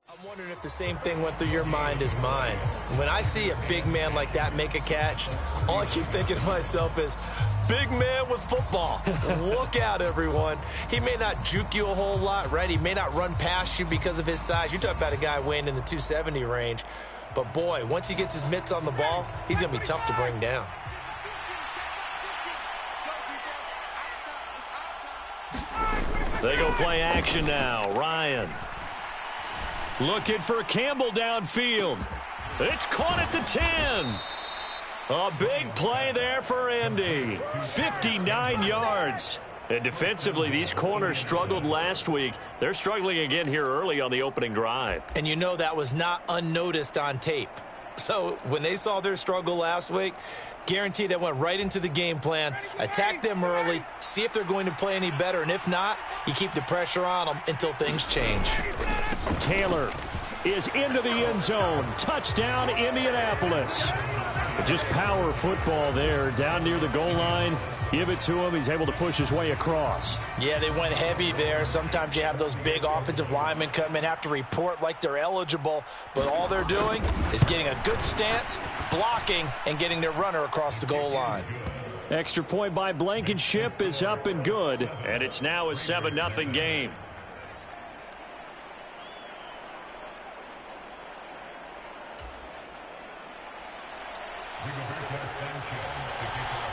I'm wondering if the same thing went through your mind as mine. When I see a big man like that make a catch, all I keep thinking to myself is, big man with football. Look out, everyone. He may not juke you a whole lot, right? He may not run past you because of his size. You're talking about a guy weighing in the 270 range. But, boy, once he gets his mitts on the ball, he's going to be tough to bring down. They go play action now. Ryan. Looking for Campbell downfield. It's caught at the 10. A big play there for Indy. 59 yards. And defensively, these corners struggled last week. They're struggling again here early on the opening drive. And you know that was not unnoticed on tape. So when they saw their struggle last week, guaranteed they went right into the game plan, attack them early, see if they're going to play any better, and if not, you keep the pressure on them until things change. Taylor is into the end zone. Touchdown, Indianapolis. Just power football there down near the goal line. Give it to him. He's able to push his way across. Yeah, they went heavy there. Sometimes you have those big offensive linemen come in, have to report like they're eligible, but all they're doing is getting a good stance, blocking, and getting their runner across the goal line. Extra point by Blankenship is up and good, and it's now a 7-0 game.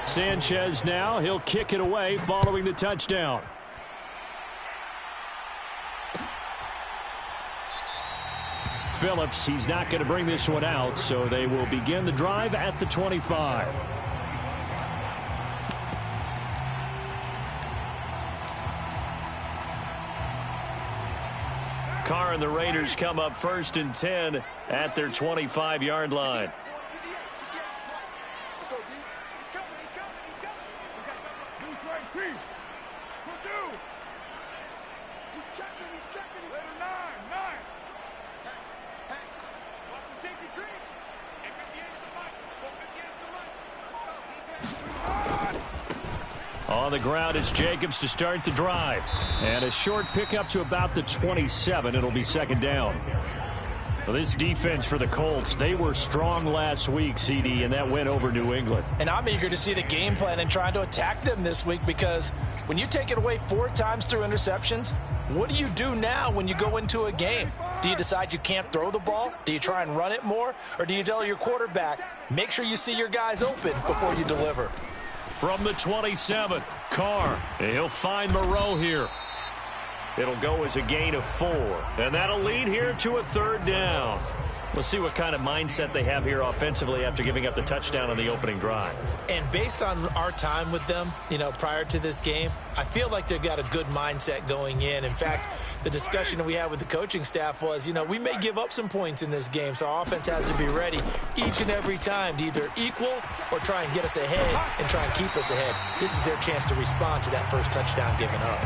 Sanchez now, he'll kick it away following the touchdown. Phillips, he's not going to bring this one out, so they will begin the drive at the 25. Carr and the Raiders come up 1st and 10 at their 25-yard line. On the ground, it's Jacobs to start the drive. And a short pickup to about the 27. It'll be 2nd down. Well, this defense for the Colts, they were strong last week, CD, and that went over New England. And I'm eager to see the game plan and trying to attack them this week, because when you take it away 4 times through interceptions, what do you do now when you go into a game? Do you decide you can't throw the ball? Do you try and run it more? Or do you tell your quarterback, make sure you see your guys open before you deliver? From the 27, Carr. He'll find Moreau here. It'll go as a gain of 4. And that'll lead here to a 3rd down. Let's see what kind of mindset they have here offensively after giving up the touchdown on the opening drive. And based on our time with them, prior to this game, I feel like they've got a good mindset going in. In fact, the discussion that we had with the coaching staff was, we may give up some points in this game, so our offense has to be ready each and every time to either equal or try and get us ahead and try and keep us ahead. This is their chance to respond to that first touchdown given up.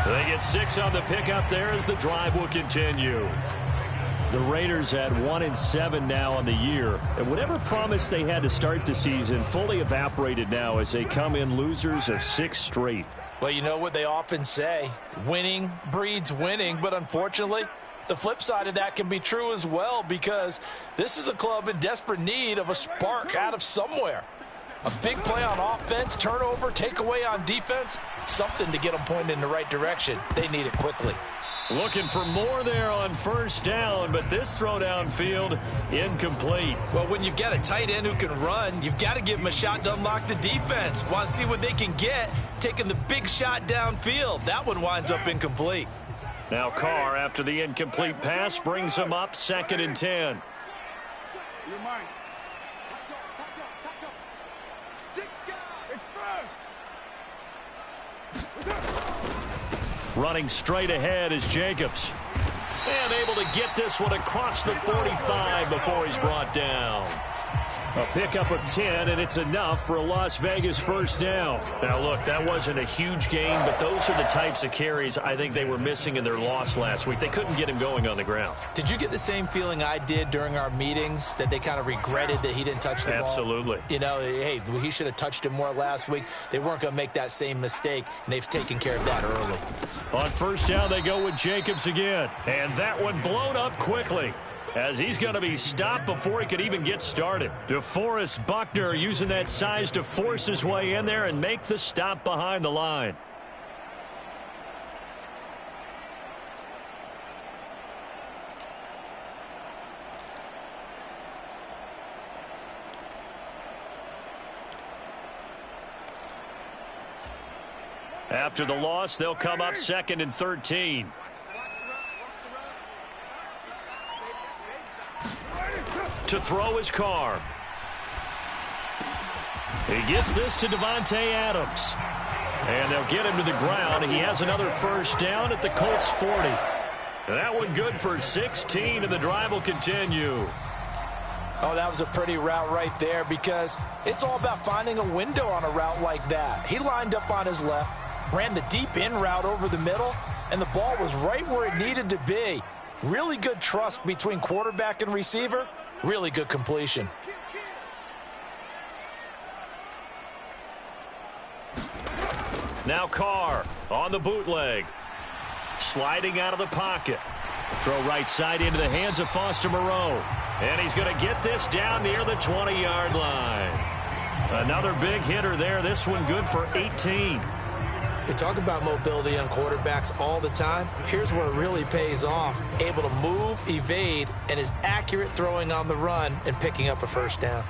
They get 6 on the pickup there as the drive will continue. The Raiders at 1-7 now on the year. And whatever promise they had to start the season fully evaporated now as they come in losers of 6 straight. Well, you know what they often say, winning breeds winning, but unfortunately, the flip side of that can be true as well, because this is a club in desperate need of a spark out of somewhere. A big play on offense, turnover, takeaway on defense, something to get them pointed in the right direction. They need it quickly. Looking for more there on 1st down, but this throw downfield incomplete. Well, when you've got a tight end who can run, you've got to give him a shot to unlock the defense. Want to see what they can get, taking the big shot downfield. That one winds up incomplete. Now Carr, after the incomplete pass, brings him up 2nd and 10. Running straight ahead is Jacobs. And able to get this one across the 45 before he's brought down. A pickup of 10, and it's enough for a Las Vegas first down. Now, look, that wasn't a huge gain, but those are the types of carries I think they were missing in their loss last week. They couldn't get him going on the ground. Did you get the same feeling I did during our meetings, that they kind of regretted that he didn't touch the ball? Absolutely. You know, hey, he should have touched it more last week. They weren't going to make that same mistake, and they've taken care of that early. On first down, they go with Jacobs again, and that one blown up quickly, as he's going to be stopped before he could even get started. DeForest Buckner using that size to force his way in there and make the stop behind the line. After the loss, they'll come up 2nd and 13. To throw his Carr. He gets this to Devontae Adams. And they'll get him to the ground. He has another first down at the Colts 40. That one good for 16, and the drive will continue. Oh, that was a pretty route right there, because it's all about finding a window on a route like that. He lined up on his left, ran the deep in route over the middle, and the ball was right where it needed to be. Really good trust between quarterback and receiver. Really good completion. Now Carr on the bootleg. Sliding out of the pocket. Throw right side into the hands of Foster Moreau. And he's going to get this down near the 20-yard line. Another big hitter there. This one good for 18. They talk about mobility on quarterbacks all the time. Here's where it really pays off. Able to move, evade, and is accurate throwing on the run and picking up a first down.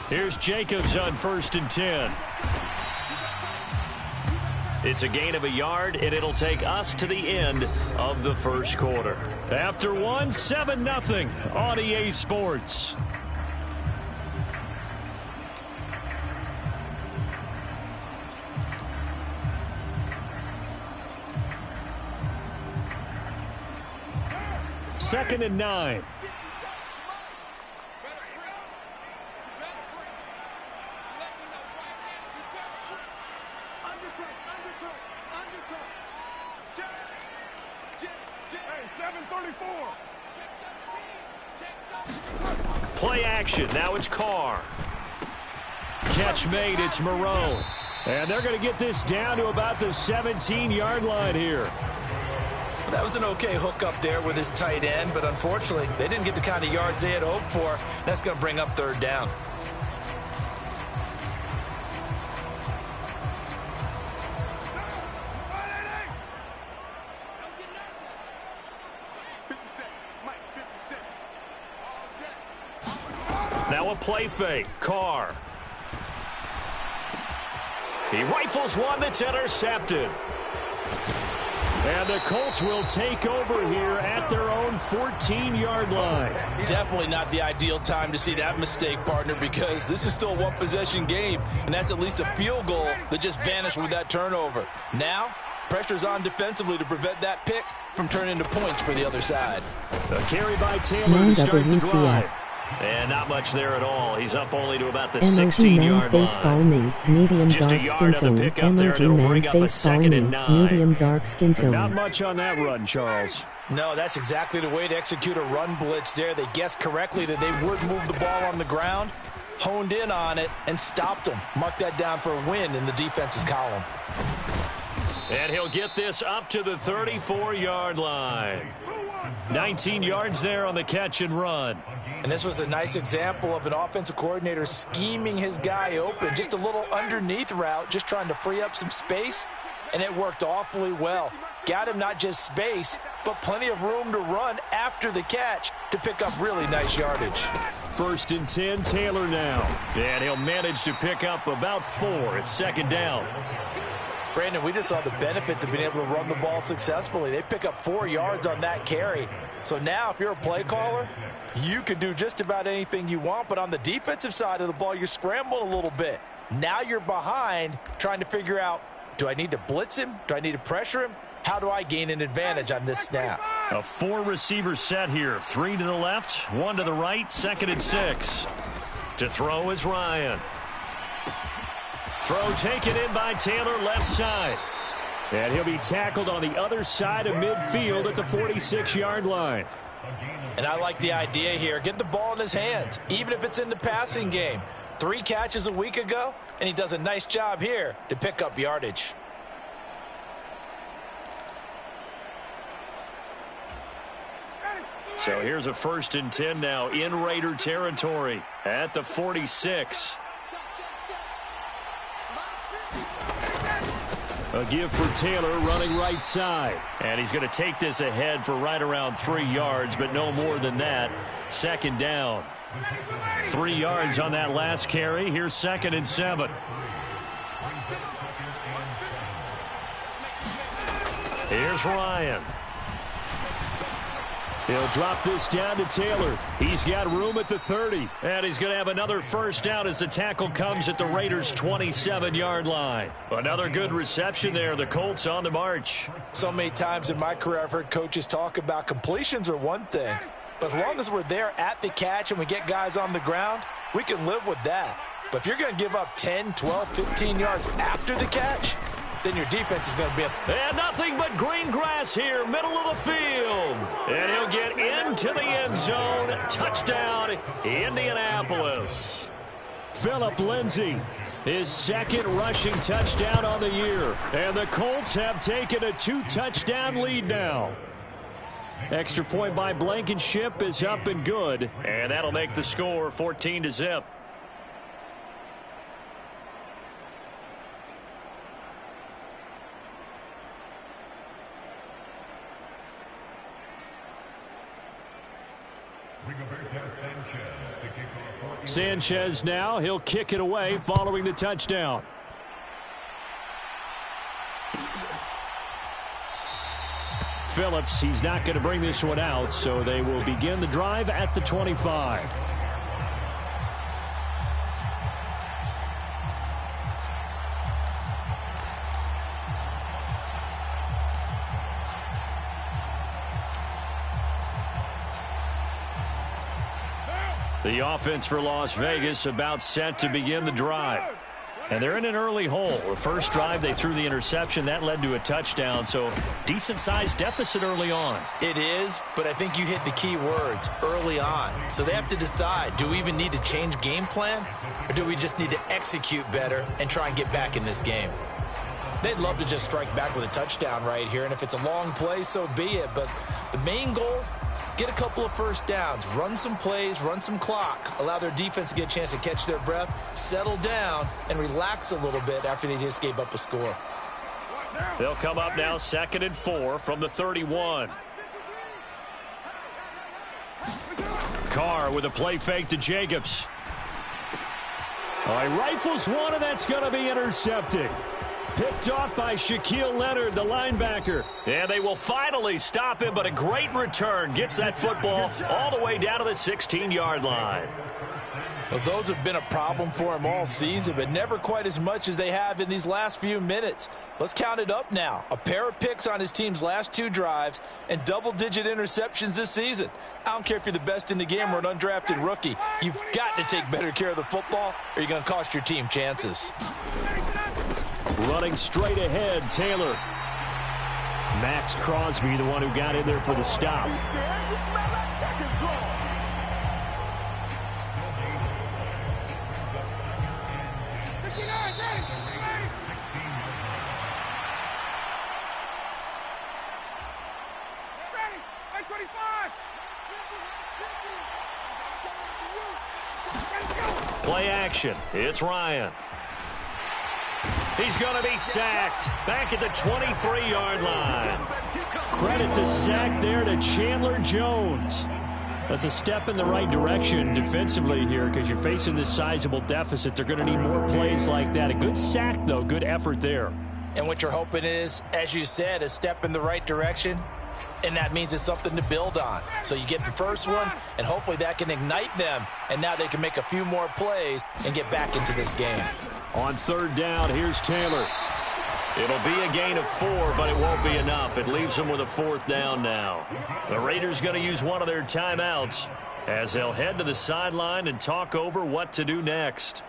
Here's Jacobs on 1st and 10. It's a gain of a yard, and it'll take us to the end of the first quarter. After one, 7-0 on EA Sports. Second and 9. Play action. Now it's Carr. Catch made. It's Moreau. And they're going to get this down to about the 17-yard line here. That was an okay hook up there with his tight end, but unfortunately, they didn't get the kind of yards they had hoped for. That's going to bring up 3rd down. Now a play fake. Carr. He rifles one that's intercepted. And the Colts will take over here at their own 14-yard line. Definitely not the ideal time to see that mistake, partner, because this is still a one-possession game, and that's at least a field goal that just vanished with that turnover. Now, pressure's on defensively to prevent that pick from turning into points for the other side. A carry by Taylor to start the drive. And not much there at all. He's up only to about the 16-yard line. Just a yard on the pickup there, and it'll bring up a 2nd and 9. Not much on that run, Charles. No, that's exactly the way to execute a run blitz there. They guessed correctly that they would move the ball on the ground, honed in on it, and stopped them. Mark that down for a win in the defense's column. And he'll get this up to the 34-yard line. 19 yards there on the catch and run. And this was a nice example of an offensive coordinator scheming his guy open. Just a little underneath route, just trying to free up some space, and it worked awfully well. Got him not just space, but plenty of room to run after the catch to pick up really nice yardage. 1st and 10, Taylor now. And he'll manage to pick up about 4 at 2nd down. Brandon, we just saw the benefits of being able to run the ball successfully. They pick up 4 yards on that carry. So now if you're a play caller, you can do just about anything you want. But on the defensive side of the ball, you're scrambling a little bit. Now you're behind trying to figure out Do I need to blitz him? Do I need to pressure him? How do I gain an advantage on this snap? A 4-receiver set here. 3 to the left, 1 to the right, 2nd and 6. To throw is Ryan. Throw taken in by Taylor, left side. And he'll be tackled on the other side of midfield at the 46-yard line. And I like the idea here. Get the ball in his hands, even if it's in the passing game. 3 catches a week ago, and he does a nice job here to pick up yardage. So here's a 1st and 10 now in Raider territory at the 46. A give for Taylor running right side. And he's going to take this ahead for right around 3 yards, but no more than that. 2nd down. 3 yards on that last carry. Here's 2nd and 7. Here's Ryan. He'll drop this down to Taylor. He's got room at the 30. And he's going to have another 1st down as the tackle comes at the Raiders' 27-yard line. Another good reception there. The Colts on the march. So many times in my career I've heard coaches talk about completions are one thing. But as long as we're there at the catch and we get guys on the ground, we can live with that. But if you're going to give up 10, 12, 15 yards after the catch, then your defense is going to be... And nothing but green grass here, middle of the field. And he'll get into the end zone. Touchdown, Indianapolis. Phillip Lindsay, his 2nd rushing touchdown on the year. And the Colts have taken a 2-touchdown lead now. Extra point by Blankenship is up and good. And that'll make the score 14-0. Sanchez now, he'll kick it away following the touchdown. Phillips, he's not going to bring this one out, so they will begin the drive at the 25. The offense for Las Vegas about set to begin the drive. And they're in an early hole. The first drive, they threw the interception. That led to a touchdown, so decent-sized deficit early on. It is, but I think you hit the key words, early on. So they have to decide, do we even need to change game plan, or do we just need to execute better and try and get back in this game? They'd love to just strike back with a touchdown right here, and if it's a long play, so be it. But the main goal, get a couple of 1st downs, run some plays, run some clock, allow their defense to get a chance to catch their breath, settle down, and relax a little bit after they just gave up a score. They'll come up now 2nd and 4 from the 31. Carr with a play fake to Jacobs. All right, rifles one, and that's going to be intercepted. Picked off by Shaquille Leonard, the linebacker. And they will finally stop him, but a great return. Gets that football all the way down to the 16-yard line. Well, those have been a problem for him all season, but never quite as much as they have in these last few minutes. Let's count it up now. A pair of picks on his team's last 2 drives and double-digit interceptions this season. I don't care if you're the best in the game or an undrafted rookie. You've got to take better care of the football or you're going to cost your team chances. Running straight ahead, Taylor. Max Crosby, the one who got in there for the stop. Play action. It's Ryan. He's going to be sacked back at the 23-yard line. Credit the sack there to Chandler Jones. That's a step in the right direction defensively here because you're facing this sizable deficit. They're going to need more plays like that. A good sack, though. Good effort there. And what you're hoping is, as you said, a step in the right direction, and that means it's something to build on. So you get the first one, and hopefully that can ignite them, and now they can make a few more plays and get back into this game. On 3rd down, here's Taylor. It'll be a gain of 4, but it won't be enough. It leaves them with a 4th down now. The Raiders going to use one of their timeouts as they'll head to the sideline and talk over what to do next.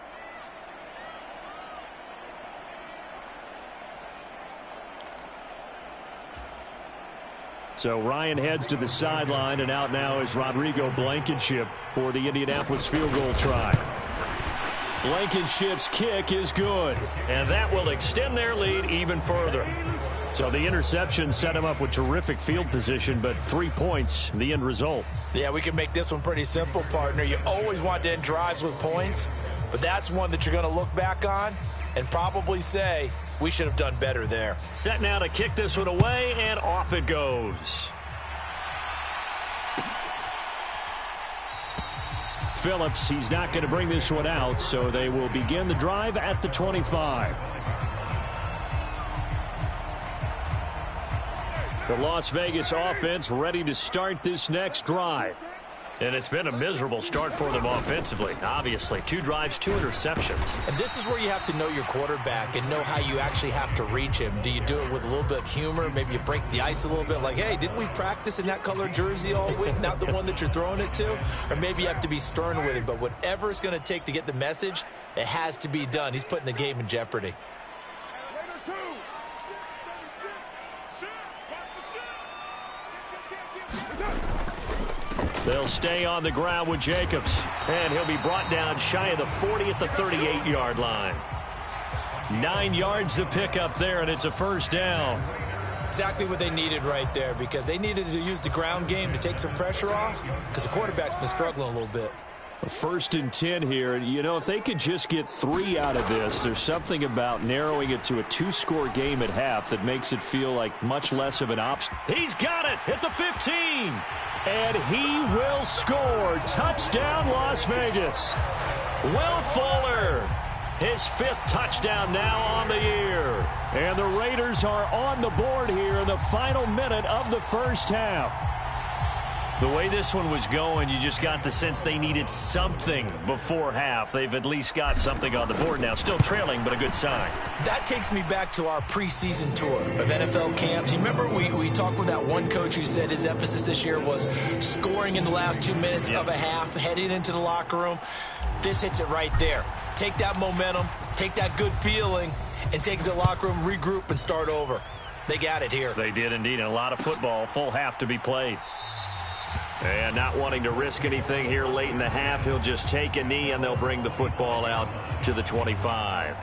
So Ryan heads to the sideline, and out now is Rodrigo Blankenship for the Indianapolis field goal try. Blankenship's kick is good, and that will extend their lead even further. So the interception set him up with terrific field position, but 3 points, the end result. Yeah, we can make this one pretty simple, partner. You always want to end drives with points, but that's one that you're going to look back on and probably say, we should have done better there. Set now to kick this one away, and off it goes. Phillips, he's not going to bring this one out, so they will begin the drive at the 25. The Las Vegas offense ready to start this next drive. And it's been a miserable start for them offensively, obviously. 2 drives, 2 interceptions. And this is where you have to know your quarterback and know how you actually have to reach him. Do you do it with a little bit of humor? Maybe you break the ice a little bit like, hey, didn't we practice in that color jersey all week, not the one that you're throwing it to? Or maybe you have to be stern with him. But whatever it's going to take to get the message, it has to be done. He's putting the game in jeopardy. They'll stay on the ground with Jacobs. And he'll be brought down shy of the 40 at the 38-yard line. 9 yards to pick up there, and it's a first down. Exactly what they needed right there, because they needed to use the ground game to take some pressure off, because the quarterback's been struggling a little bit. First and 10 here. You know, if they could just get 3 out of this, there's something about narrowing it to a 2-score game at half that makes it feel like much less of an option. He's got it at the 15. And he will score. Touchdown, Las Vegas. Will Fuller, his 5th touchdown now on the year. And the Raiders are on the board here in the final minute of the first half. The way this one was going, you just got the sense they needed something before half. They've at least got something on the board now. Still trailing, but a good sign. That takes me back to our preseason tour of NFL camps. You remember we talked with that one coach who said his emphasis this year was scoring in the last 2 minutes of a half, heading into the locker room. This hits it right there. Take that momentum, take that good feeling, and take it to the locker room, regroup, and start over. They got it here. They did indeed. And a lot of football, full half to be played. And not wanting to risk anything here late in the half, he'll just take a knee, and they'll bring the football out to the 25.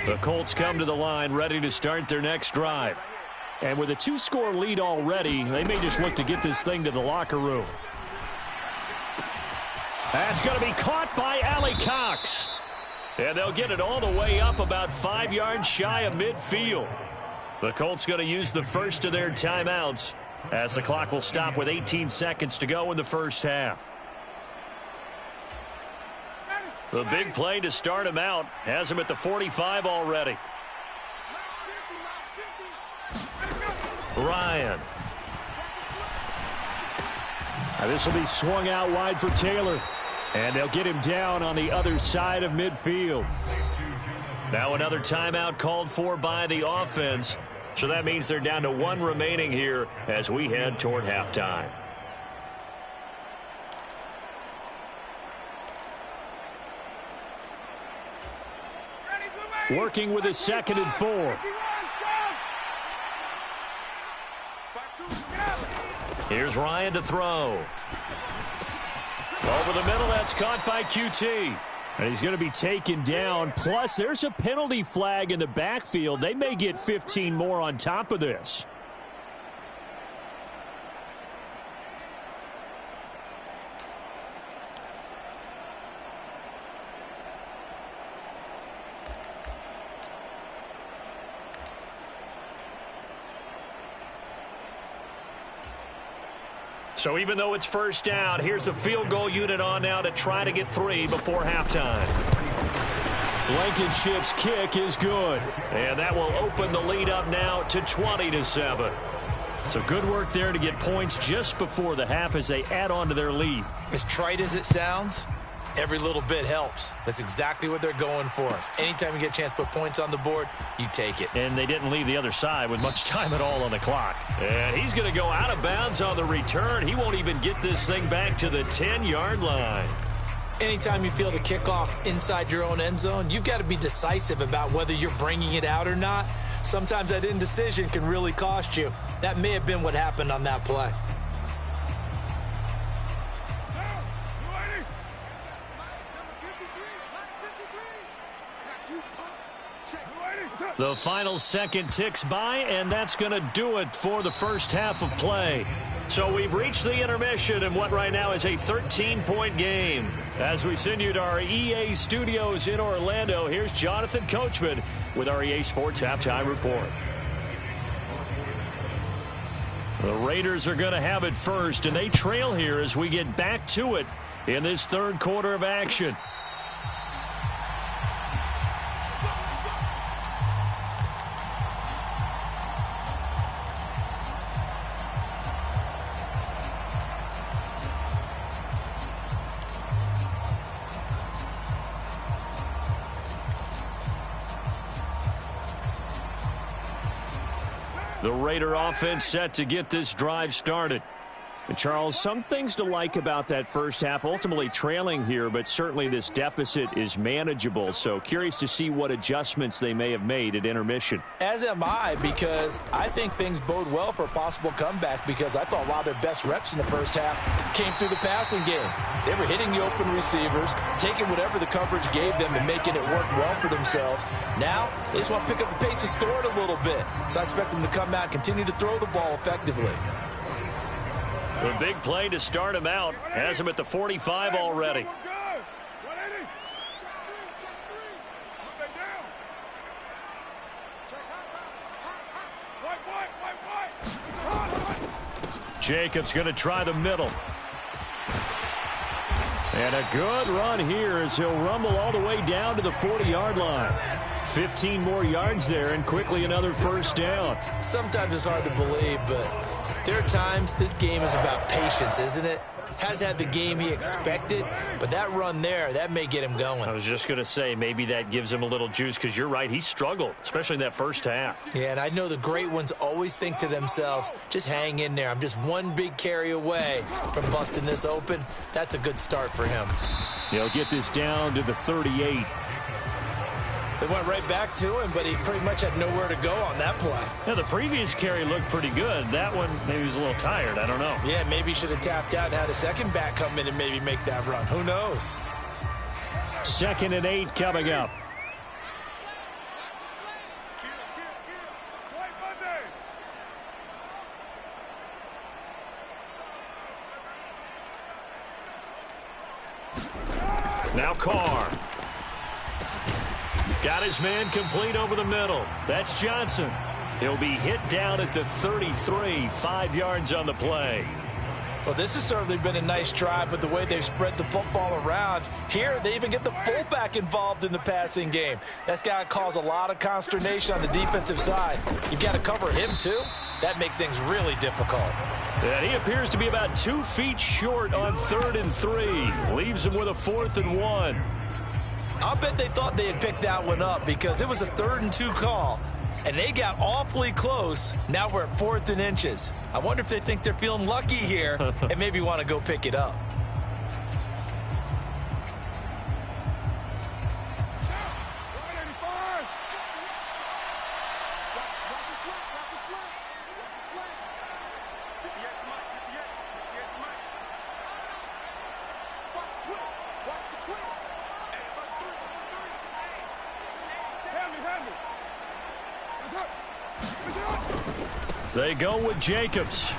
The Colts come to the line, ready to start their next drive. And with a 2-score lead already, they may just look to get this thing to the locker room. That's going to be caught by Allie Cox. And they'll get it all the way up about 5 yards shy of midfield. The Colts going to use the first of their timeouts as the clock will stop with 18 seconds to go in the first half. The big play to start him out has him at the 45 already. Ryan. Now this will be swung out wide for Taylor. And they'll get him down on the other side of midfield. Now another timeout called for by the offense. So that means they're down to 1 remaining here as we head toward halftime. Working with a 2nd and 4. Here's Ryan to throw. Over the middle, that's caught by QT. And he's going to be taken down. Plus, there's a penalty flag in the backfield. They may get 15 more on top of this. So even though it's first down, here's the field goal unit on now to try to get 3 before halftime. Blankenship's kick is good. And that will open the lead up now to 20-7. So good work there to get points just before the half as they add on to their lead. As trite as it sounds, every little bit helps. That's exactly what they're going for. Anytime you get a chance to put points on the board, you take it. And they didn't leave the other side with much time at all on the clock. And he's going to go out of bounds on the return. He won't even get this thing back to the 10-yard line. Anytime you feel the kickoff inside your own end zone, you've got to be decisive about whether you're bringing it out or not. Sometimes that indecision can really cost you. That may have been what happened on that play. The final second ticks by, and that's going to do it for the first half of play. So we've reached the intermission in what right now is a 13-point game. As we send you to our EA studios in Orlando, here's Jonathan Coachman with our EA Sports Halftime Report. The Raiders are going to have it first, and they trail here as we get back to it in this third quarter of action. The Raider offense set to get this drive started. And Charles, some things to like about that first half. Ultimately trailing here, but certainly this deficit is manageable. So curious to see what adjustments they may have made at intermission. As am I, because I think things bode well for a possible comeback, because I thought a lot of their best reps in the first half came through the passing game. They were hitting the open receivers, taking whatever the coverage gave them and making it work well for themselves. Now, they just want to pick up the pace and score it a little bit. So I expect them to come out and continue to throw the ball effectively. A big play to start him out. Has him at the 45 already. Jacobs going to try the middle. And a good run here as he'll rumble all the way down to the 40-yard line. 15 more yards there and quickly another first down. Sometimes it's hard to believe, but there are times this game is about patience, isn't it? Has had the game he expected, but that run there, that may get him going. I was just going to say maybe that gives him a little juice, because you're right, he struggled, especially in that first half. Yeah, and I know the great ones always think to themselves, just hang in there. I'm just one big carry away from busting this open. That's a good start for him. He'll get this down to the 38. They went right back to him, but he pretty much had nowhere to go on that play. Yeah, the previous carry looked pretty good. That one, maybe he was a little tired. I don't know. Yeah, maybe he should have tapped out and had a second back come in and maybe make that run. Who knows? 2nd and 8 coming up. Now Carr. Got his man complete over the middle. That's Johnson. He'll be hit down at the 33, 5 yards on the play. Well, this has certainly been a nice drive, but the way they've spread the football around. Here, they even get the fullback involved in the passing game. That's got to cause a lot of consternation on the defensive side. You've got to cover him, too. That makes things really difficult. And he appears to be about 2 feet short on 3rd and 3. Leaves him with a 4th and 1. I'll bet they thought they had picked that one up, because it was a 3rd and 2 call, and they got awfully close. Now we're at 4th and inches. I wonder if they think they're feeling lucky here and maybe want to go pick it up. They go with Jacobs.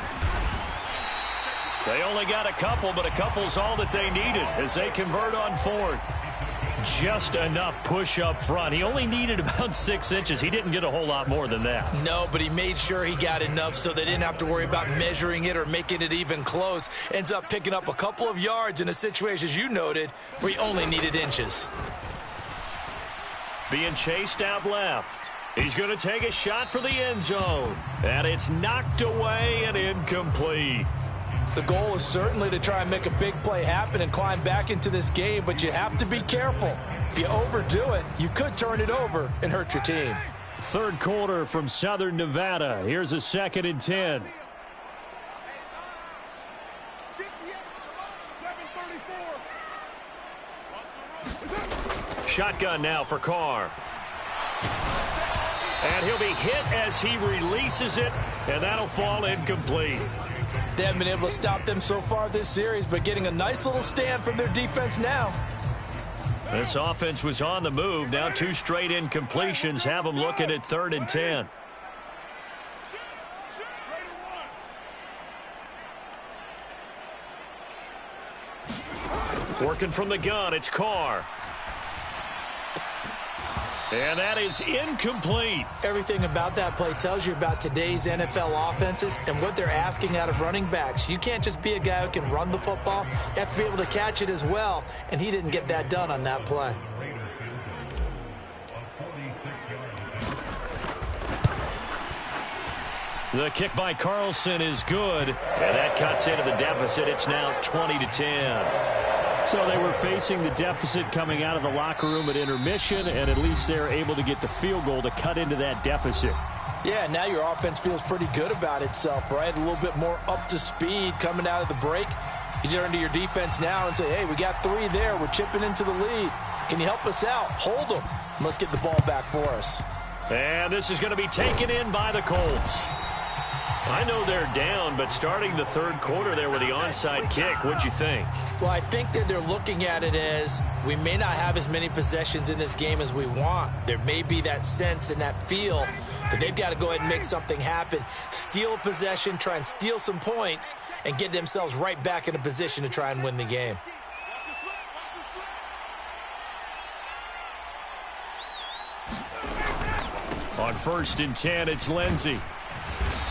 They only got a couple, but a couple's all that they needed as they convert on 4th. Just enough push up front. He only needed about 6 inches. He didn't get a whole lot more than that. No, but he made sure he got enough so they didn't have to worry about measuring it or making it even close. Ends up picking up a couple of yards in a situation, as you noted, where he only needed inches. Being chased out left. He's going to take a shot for the end zone. And it's knocked away and incomplete. The goal is certainly to try and make a big play happen and climb back into this game, but you have to be careful. If you overdo it, you could turn it over and hurt your team. Third quarter from Southern Nevada. Here's a 2nd and 10. Shotgun now for Carr. And he'll be hit as he releases it, and that'll fall incomplete. They haven't been able to stop them so far this series, but getting a nice little stand from their defense now. This offense was on the move. Now 2 straight incompletions have them looking at 3rd and 10. Working from the gun, it's Carr. And that is incomplete. Everything about that play tells you about today's NFL offenses and what they're asking out of running backs. You can't just be a guy who can run the football. You have to be able to catch it as well, and he didn't get that done on that play. The kick by Carlson is good, and that cuts into the deficit. It's now 20-10. So they were facing the deficit coming out of the locker room at intermission, and at least they're able to get the field goal to cut into that deficit. Yeah, now your offense feels pretty good about itself, right? A little bit more up to speed coming out of the break. You turn to your defense now and say, hey, we got 3 there. We're chipping into the lead. Can you help us out? Hold them. Let's get the ball back for us. And this is going to be taken in by the Colts. I know they're down, but starting the 3rd quarter there with the onside kick, what'd you think? Well, I think that they're looking at it as we may not have as many possessions in this game as we want. There may be that sense and that feel that they've got to go ahead and make something happen, steal a possession, try and steal some points, and get themselves right back in a position to try and win the game. On 1st and 10, it's Lindsey.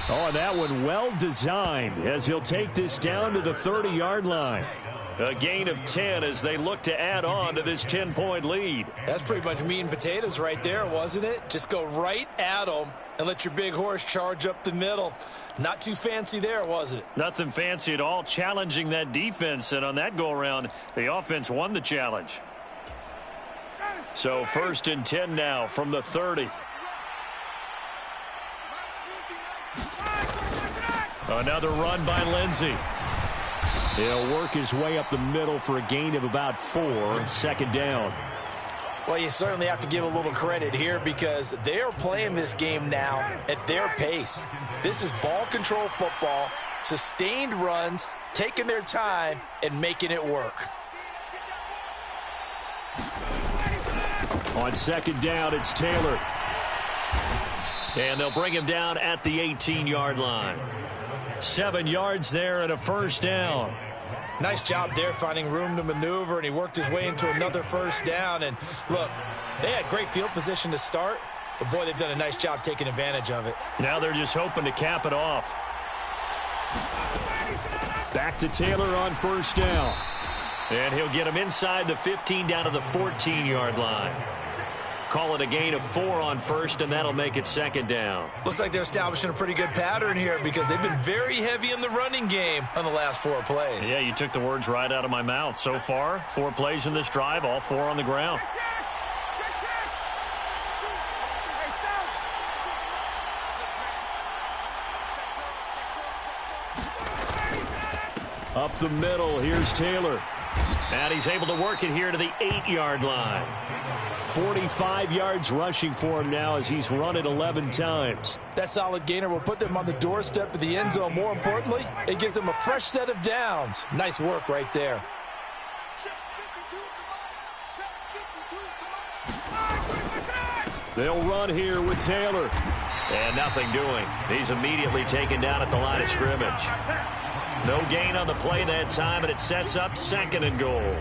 Oh, and that one well designed as he'll take this down to the 30-yard line. A gain of 10 as they look to add on to this 10-point lead. That's pretty much meat and potatoes right there, wasn't it? Just go right at them and let your big horse charge up the middle. Not too fancy there, was it? Nothing fancy at all, challenging that defense. And on that go-around, the offense won the challenge. So 1st and 10 now from the 30. Another run by Lindsey. He'll work his way up the middle for a gain of about 4. 2nd down. Well, you certainly have to give a little credit here because they are playing this game now at their pace. This is ball control football, sustained runs, taking their time, and making it work. On 2nd down, it's Taylor. And they'll bring him down at the 18-yard line. 7 yards there and a 1st down. Nice job there finding room to maneuver, and he worked his way into another 1st down. And look, they had great field position to start, but boy, they've done a nice job taking advantage of it. Now they're just hoping to cap it off. Back to Taylor on 1st down. And he'll get him inside the 15 down to the 14-yard line. Call it a gain of 4 on 1st, and that'll make it 2nd down. Looks like they're establishing a pretty good pattern here because they've been very heavy in the running game on the last 4 plays. Yeah, you took the words right out of my mouth. So far, 4 plays in this drive, all 4 on the ground. Up the middle, here's Taylor. And he's able to work it here to the 8-yard line. 45 yards rushing for him now as he's run it 11 times. That solid gainer will put them on the doorstep of the end zone. More importantly, it gives them a fresh set of downs. Nice work right there. They'll run here with Taylor. And nothing doing. He's immediately taken down at the line of scrimmage. No gain on the play that time, and it sets up 2nd and goal.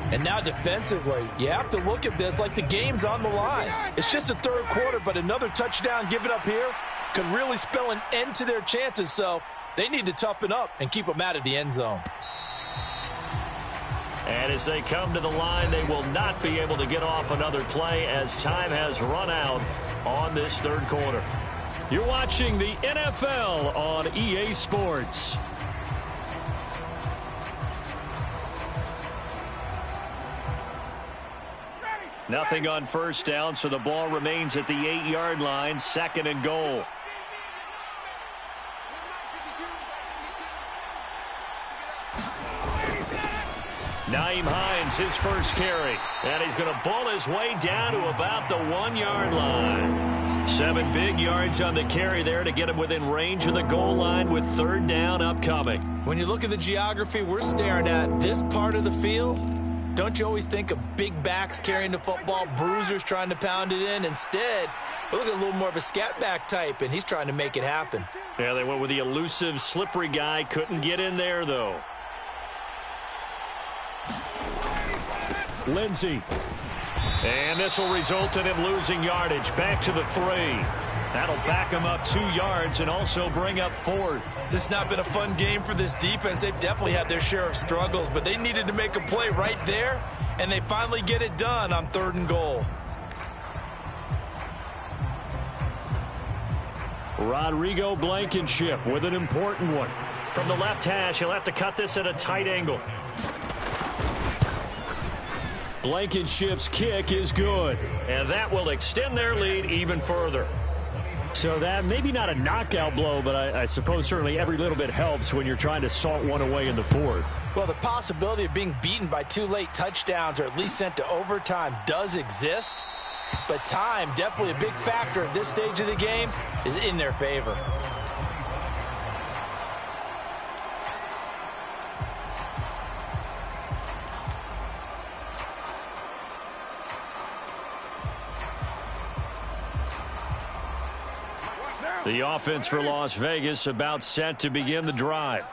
And now defensively, you have to look at this like the game's on the line. It's just the 3rd quarter, but another touchdown given up here could really spell an end to their chances. So they need to toughen up and keep them out of the end zone. And as they come to the line, they will not be able to get off another play as time has run out on this third quarter. You're watching the NFL on EA Sports. Nothing on first down, so the ball remains at the 8-yard line, 2nd and goal. Nyheim Hines, his first carry. And he's going to ball his way down to about the 1-yard line. 7 big yards on the carry there to get him within range of the goal line with 3rd down upcoming. When you look at the geography we're staring at, this part of the field, don't you always think of big backs carrying the football, bruisers trying to pound it in? Instead, we look at a little more of a scat back type, and he's trying to make it happen. Yeah, they went with the elusive, slippery guy. Couldn't get in there, though. Lindsey. And this will result in him losing yardage. Back to the 3. That'll back him up 2 yards and also bring up 4th. This has not been a fun game for this defense. They've definitely had their share of struggles, but they needed to make a play right there, and they finally get it done on 3rd and goal. Rodrigo Blankenship with an important one. From the left hash, he'll have to cut this at a tight angle. Blankenship's kick is good. And that will extend their lead even further. So that maybe not a knockout blow, but I suppose certainly every little bit helps when you're trying to salt one away in the 4th. Well, the possibility of being beaten by 2 late touchdowns or at least sent to overtime does exist. But time, definitely a big factor at this stage of the game, is in their favor. The offense for Las Vegas about set to begin the drive.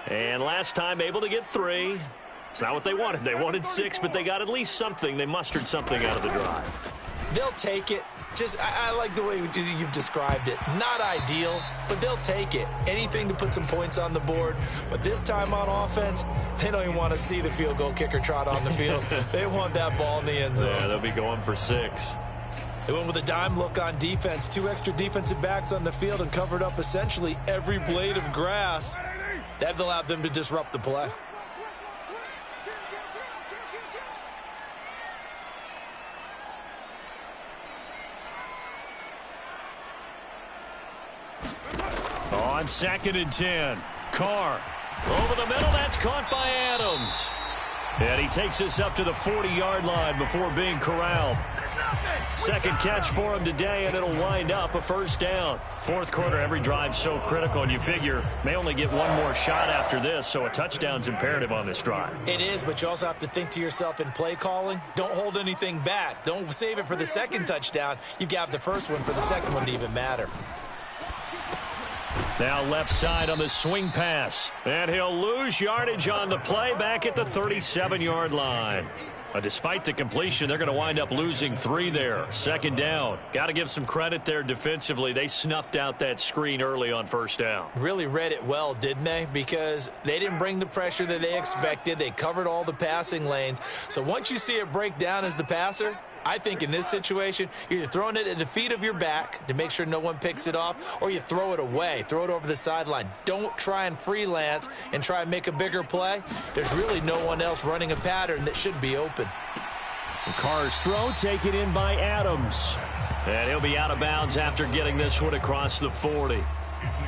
And last time able to get 3. It's not what they wanted. They wanted 6, but they got at least something. They mustered something out of the drive. They'll take it. I like the way you've described it. Not ideal, but they'll take it. Anything to put some points on the board. But this time on offense, they don't even want to see the field goal kicker trot on the field. They want that ball in the end zone. Yeah, they'll be going for 6. They went with a dime look on defense. 2 extra defensive backs on the field and covered up essentially every blade of grass. That allowed them to disrupt the play. On 2nd and 10, Carr. Over the middle, that's caught by Adams. And he takes us up to the 40-yard line before being corralled. 2nd catch for him today, and it'll wind up a 1st down. 4th quarter, every drive's so critical, and you figure may only get one more shot after this, so a touchdown's imperative on this drive. It is, but you also have to think to yourself in play calling, don't hold anything back. Don't save it for the 2nd touchdown. You've got the 1st one for the 2nd one to even matter. Now left side on the swing pass. And he'll lose yardage on the play back at the 37-yard line. Despite the completion, they're going to wind up losing 3 there. 2nd down. Got to give some credit there defensively. They snuffed out that screen early on 1st down. Really read it well, didn't they? Because they didn't bring the pressure that they expected. They covered all the passing lanes. So once you see it break down as the passer, I think in this situation, you're either throwing it at the feet of your back to make sure no one picks it off, or you throw it away, throw it over the sideline. Don't try and freelance and try and make a bigger play. There's really no one else running a pattern that should be open. Carr's throw taken in by Adams. And he'll be out of bounds after getting this one across the 40.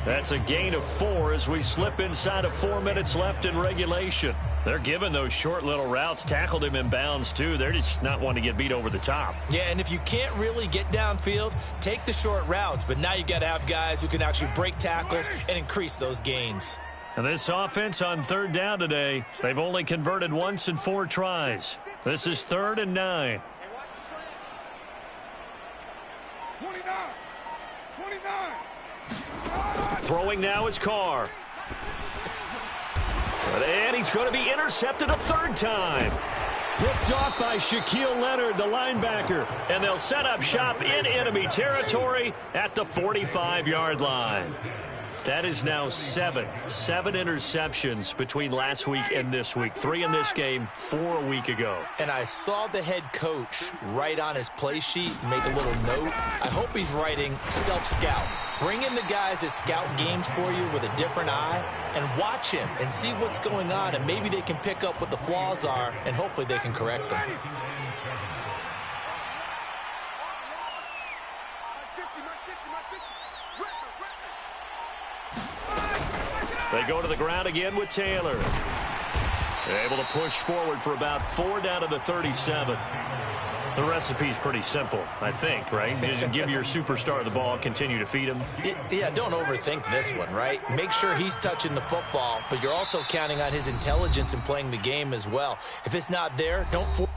That's a gain of 4 as we slip inside of 4 minutes left in regulation. They're giving those short little routes. Tackled him in bounds, too. They're just not wanting to get beat over the top. Yeah, and if you can't really get downfield, take the short routes. But now you got to have guys who can actually break tackles and increase those gains. And this offense on 3rd down today, they've only converted once in 4 tries. This is 3rd and 9. 29. Throwing now is Carr. And he's going to be intercepted a 3rd time. Picked off by Shaquille Leonard, the linebacker. And they'll set up shop in enemy territory at the 45-yard line. That is now seven interceptions between last week and this week. 3 in this game, 4 a week ago. And I saw the head coach write on his play sheet, make a little note. I hope he's writing self-scout. Bring in the guys that scout games for you with a different eye and watch him and see what's going on, and maybe they can pick up what the flaws are, and hopefully they can correct them. They go to the ground again with Taylor. Able to push forward for about 4 down to the 37. The recipe's pretty simple, I think, right? Just give your superstar the ball, continue to feed him. Yeah, don't overthink this one, right? Make sure he's touching the football, but you're also counting on his intelligence in playing the game as well. If it's not there, don't force.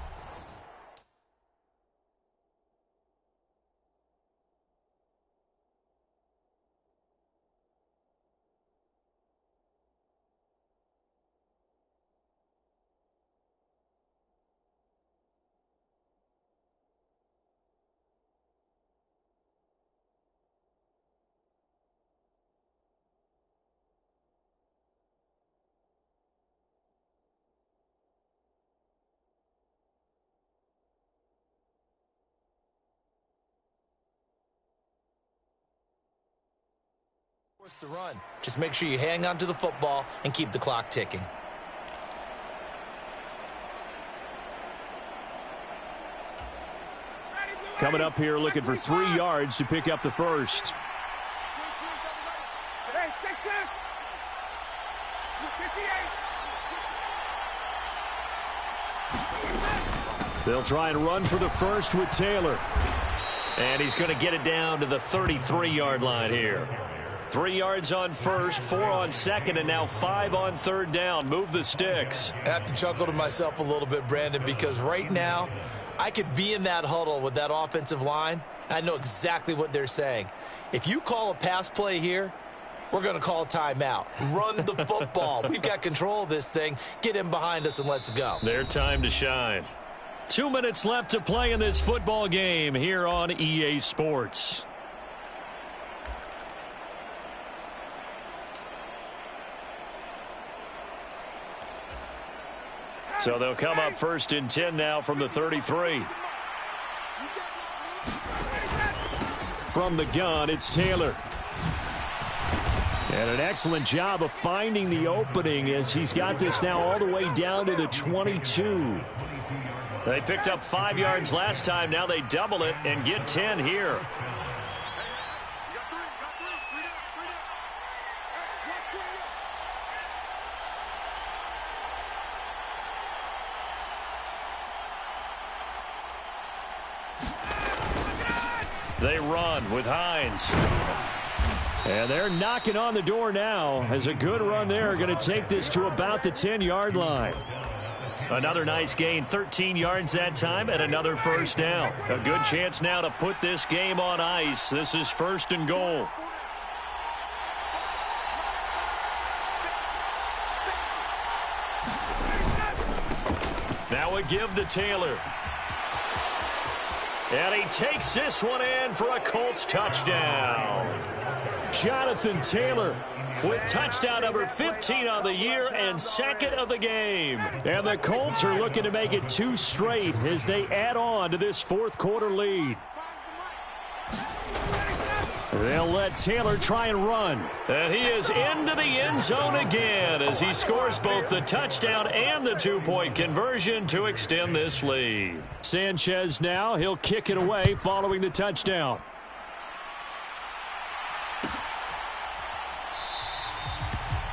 The run. Just make sure you hang on to the football and keep the clock ticking. Coming up here looking for 3 yards to pick up the first. They'll try and run for the first with Taylor. And he's going to get it down to the 33-yard line here. 3 yards on first, 4 on second, and now 5 on third down. Move the sticks. I have to chuckle to myself a little bit, Brandon, because right now I could be in that huddle with that offensive line. I know exactly what they're saying. If you call a pass play here, we're going to call a timeout. Run the football. We've got control of this thing. Get in behind us and let's go. Their time to shine. 2 minutes left to play in this football game here on EA Sports. So they'll come up 1st and 10 now from the 33. From the gun, it's Taylor. And an excellent job of finding the opening as he's got this now all the way down to the 22. They picked up 5 yards last time. Now they double it and get 10 here. They run with Hines. And they're knocking on the door now as a good run there. Going to take this to about the 10-yard line. Another nice gain, 13 yards that time, and another first down. A good chance now to put this game on ice. This is 1st and goal. Now a give to Taylor. And he takes this one in for a Colts touchdown. Jonathan Taylor with touchdown number 15 on the year and 2nd of the game. And the Colts are looking to make it 2 straight as they add on to this 4th quarter lead. They'll let Taylor try and run. And he is into the end zone again as he scores both the touchdown and the 2-point conversion to extend this lead. Sanchez now, he'll kick it away following the touchdown.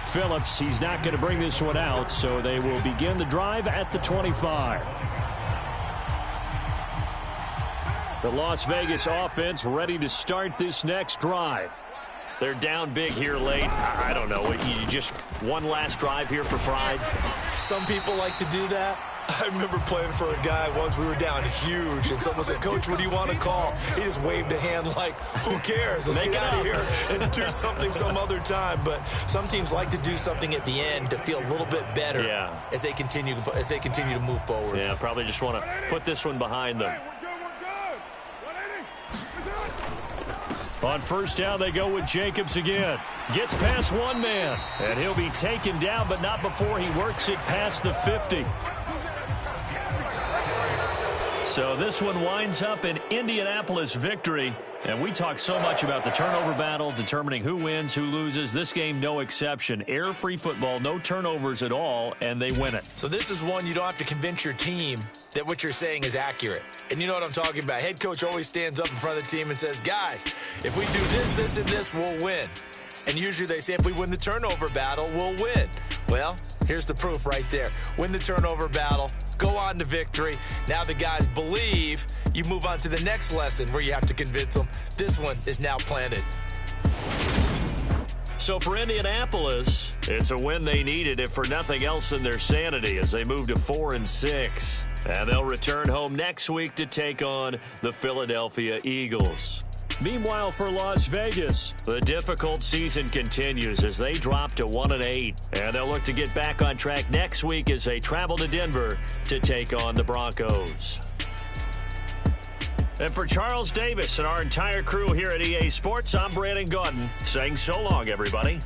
Phillips, he's not going to bring this one out, so they will begin the drive at the 25. The Las Vegas offense ready to start this next drive. They're down big here late. I don't know. You just one last drive here for pride. Some people like to do that. I remember playing for a guy once. We were down huge, and someone said, "Coach, what do you want to call?" He just waved a hand like, "Who cares? Let's get out of here and do something some other time." But some teams like to do something at the end to feel a little bit better as they continue to move forward. Yeah, probably just want to put this one behind them. On first down, they go with Jacobs again. Gets past one man, and he'll be taken down, but not before he works it past the 50. So this one winds up an Indianapolis victory. And we talk so much about the turnover battle, determining who wins, who loses. This game, no exception. Air-free football, no turnovers at all, and they win it. So this is one you don't have to convince your team that what you're saying is accurate. And you know what I'm talking about. Head coach always stands up in front of the team and says, guys, if we do this, this, and this, we'll win. And usually they say if we win the turnover battle, we'll win. Well, here's the proof right there. Win the turnover battle, go on to victory. Now the guys believe. You move on to the next lesson where you have to convince them. This one is now planted. So for Indianapolis, it's a win they needed, if for nothing else than their sanity, as they move to 4-6. And they'll return home next week to take on the Philadelphia Eagles. Meanwhile, for Las Vegas, the difficult season continues as they drop to 1-8. And they'll look to get back on track next week as they travel to Denver to take on the Broncos. And for Charles Davis and our entire crew here at EA Sports, I'm Brandon Gaudin saying so long, everybody.